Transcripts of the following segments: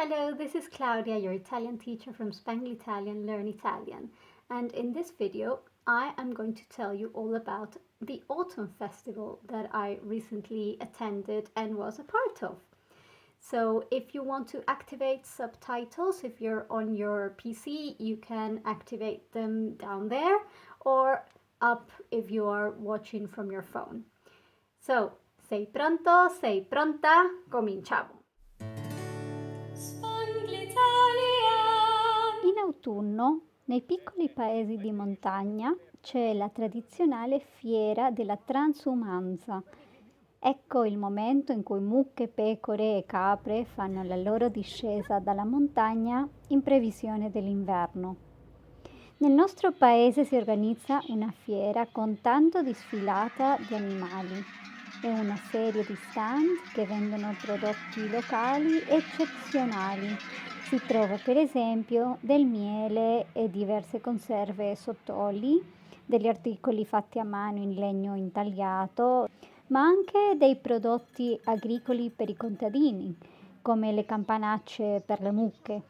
Hello, this is Claudia, your Italian teacher from Spangle Italian Learn Italian. And in this video, I am going to tell you all about the Autumn Festival that I recently attended and was a part of. So if you want to activate subtitles, if you're on your PC, you can activate them down there or up if you are watching from your phone. So, sei pronto? Sei pronta? Cominciamo! In autunno, nei piccoli paesi di montagna, c'è la tradizionale fiera della transumanza. Ecco il momento in cui mucche, pecore e capre fanno la loro discesa dalla montagna in previsione dell'inverno. Nel nostro paese si organizza una fiera con tanto di sfilata di animali e una serie di stand che vendono prodotti locali eccezionali. Si trova per esempio del miele e diverse conserve sottoli, degli articoli fatti a mano in legno intagliato, ma anche dei prodotti agricoli per i contadini, come le campanacce per le mucche.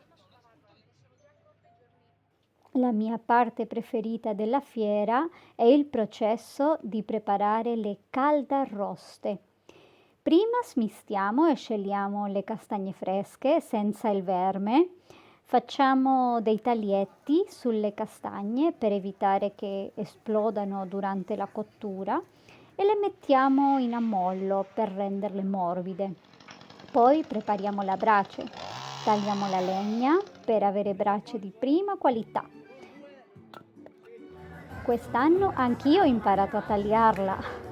La mia parte preferita della fiera è il processo di preparare le caldarroste. Prima smistiamo e scegliamo le castagne fresche senza il verme. Facciamo dei taglietti sulle castagne per evitare che esplodano durante la cottura e le mettiamo in ammollo per renderle morbide. Poi prepariamo la brace. Tagliamo la legna per avere brace di prima qualità. Quest'anno anch'io ho imparato a tagliarla.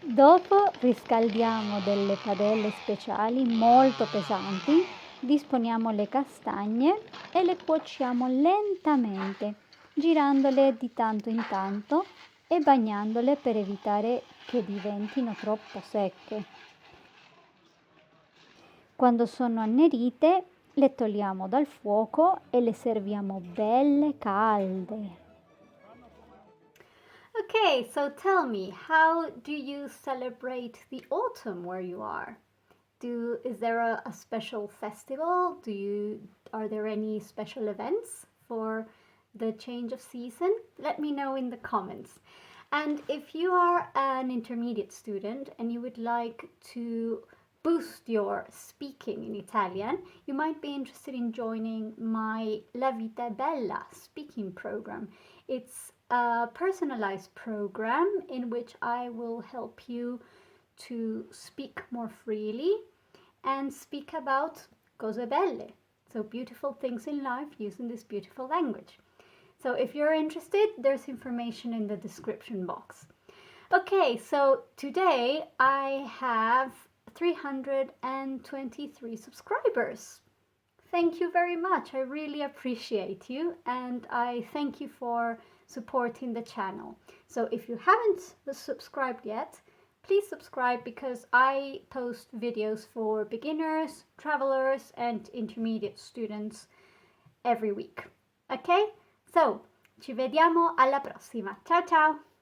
Dopo riscaldiamo delle padelle speciali molto pesanti, disponiamo le castagne e le cuociamo lentamente, girandole di tanto in tanto e bagnandole per evitare che diventino troppo secche. Quando sono annerite, le togliamo dal fuoco e le serviamo belle calde. Okay, so tell me, how do you celebrate the autumn where you are? Is there a special festival? Are there any special events for the change of season? Let me know in the comments. And if you are an intermediate student and you would like to boost your speaking in Italian, you might be interested in joining my La Vita è Bella speaking program. It's a personalized program in which I will help you to speak more freely and speak about cose belle, so beautiful things in life using this beautiful language. So if you're interested, there's information in the description box. Okay, so today I have 323 subscribers. Thank you very much. I really appreciate you and I thank you for supporting the channel. So if you haven't subscribed yet, please subscribe because I post videos for beginners, travelers and intermediate students every week. Ok? So, ci vediamo alla prossima. Ciao ciao!